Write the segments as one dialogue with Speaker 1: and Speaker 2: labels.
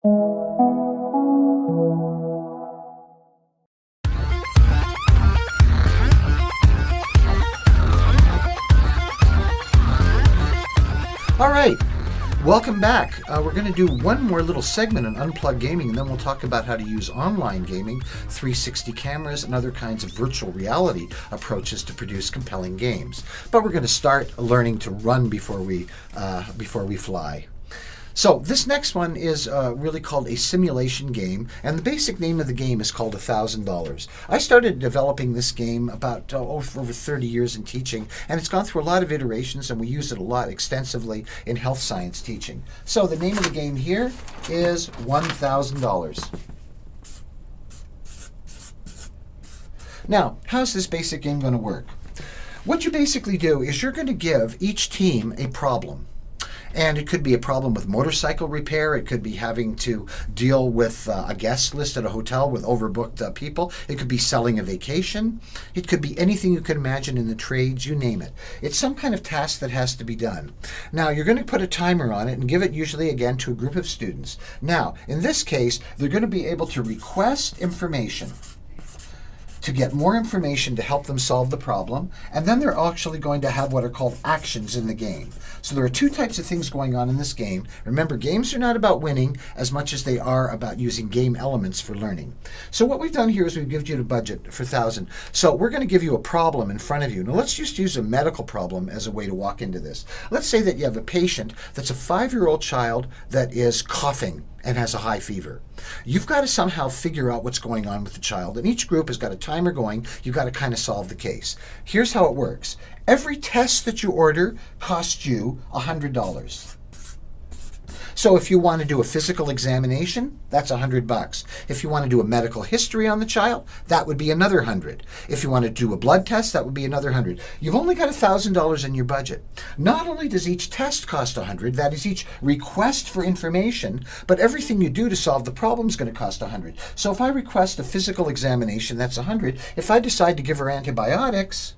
Speaker 1: All right, welcome back. We're going to do one more little segment on Unplugged Gaming, and then we'll talk about how to use online gaming, 360 cameras, and other kinds of virtual reality approaches to produce compelling games. But we're going to start learning to run before we fly. So this next one is really called a simulation game, and the basic name of the game is called $1,000. I started developing this game about over 30 years in teaching, and it's gone through a lot of iterations, and we use it a lot extensively in health science teaching. So the name of the game here is $1,000. Now, how's this basic game going to work? What you basically do is you're going to give each team a problem. And it could be a problem with motorcycle repair. It could be having to deal with a guest list at a hotel with overbooked people. It could be selling a vacation. It could be anything you can imagine in the trades, you name it. It's some kind of task that has to be done. Now, you're going to put a timer on it and give it usually, again, to a group of students. Now, in this case, they're going to be able to request information to get more information to help them solve the problem, and then they're actually going to have what are called actions in the game. So there are two types of things going on in this game. Remember, games are not about winning as much as they are about using game elements for learning. So what we've done here is we've given you the budget for 1,000. So we're going to give you a problem in front of you. Now let's just use a medical problem as a way to walk into this. Let's say that you have a patient that's a 5-year-old child that is coughing and has a high fever. You've got to somehow figure out what's going on with the child, and each group has got a timer going. You've got to kind of solve the case. Here's how it works. Every test that you order costs you $100. So if you want to do a physical examination, that's $100. If you want to do a medical history on the child, that would be another $100. If you want to do a blood test, that would be another $100. You've only got $1,000 in your budget. Not only does each test cost $100, that is each request for information, but everything you do to solve the problem is going to cost $100. So if I request a physical examination, that's $100. If I decide to give her antibiotics,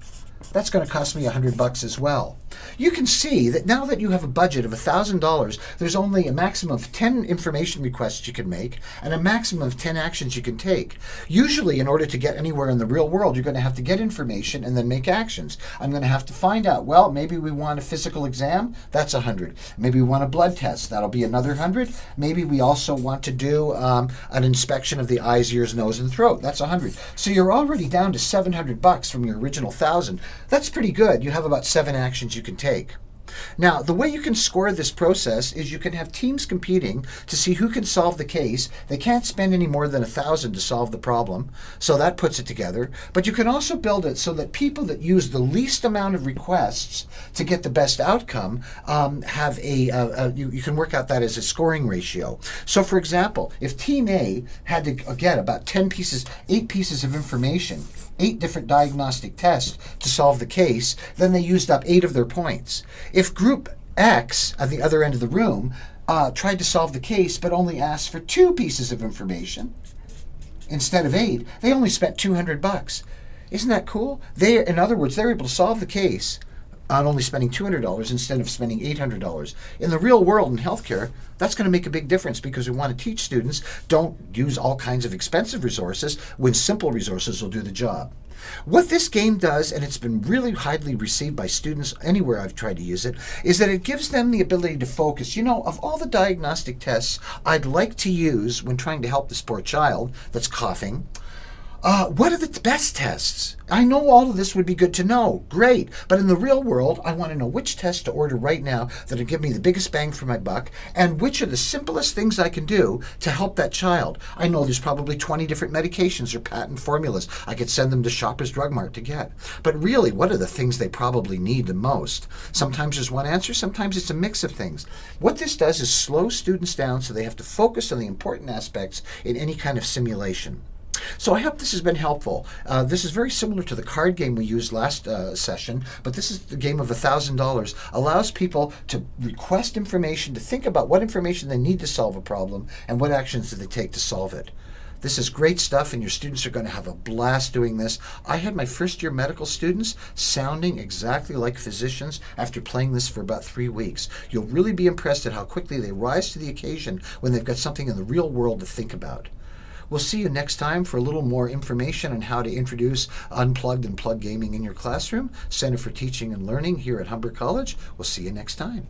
Speaker 1: that's going to cost me $100 as well. You can see that now that you have a budget of $1,000, there's only a maximum of 10 information requests you can make and a maximum of 10 actions you can take. Usually, in order to get anywhere in the real world, you're going to have to get information and then make actions. I'm going to have to find out, well, maybe we want a physical exam, that's $100. Maybe we want a blood test, that'll be another $100. Maybe we also want to do an inspection of the eyes, ears, nose, and throat, that's $100. So you're already down to $700 from your original $1,000. That's pretty good. You have about 7 actions you can take. Now, the way you can score this process is you can have teams competing to see who can solve the case. They can't spend any more than $1,000 to solve the problem, so that puts it together. But you can also build it so that people that use the least amount of requests to get the best outcome have you can work out that as a scoring ratio. So, for example, if Team A had to get about 8 pieces of information, 8 different diagnostic tests to solve the case, then they used up 8 of their points. If Group X at the other end of the room tried to solve the case but only asked for 2 pieces of information instead of 8, they only spent $200. Isn't that cool? In other words, they're able to solve the case on only spending $200 instead of spending $800. In the real world in healthcare, that's going to make a big difference because we want to teach students don't use all kinds of expensive resources when simple resources will do the job. What this game does, and it's been really highly received by students anywhere I've tried to use it, is that it gives them the ability to focus. You know, of all the diagnostic tests I'd like to use when trying to help this poor child that's coughing, what are the best tests? I know all of this would be good to know. Great. But in the real world, I want to know which test to order right now that'll give me the biggest bang for my buck, and which are the simplest things I can do to help that child. I know there's probably 20 different medications or patent formulas I could send them to Shoppers Drug Mart to get. But really, what are the things they probably need the most? Sometimes there's one answer, sometimes it's a mix of things. What this does is slow students down so they have to focus on the important aspects in any kind of simulation. So I hope this has been helpful. This is very similar to the card game we used last session, but this is the game of $1,000. Allows people to request information, to think about what information they need to solve a problem, and what actions do they take to solve it. This is great stuff, and your students are going to have a blast doing this. I had my first year medical students sounding exactly like physicians after playing this for about 3 weeks. You'll really be impressed at how quickly they rise to the occasion when they've got something in the real world to think about. We'll see you next time for a little more information on how to introduce unplugged and plugged gaming in your classroom. Center for Teaching and Learning here at Humber College. We'll see you next time.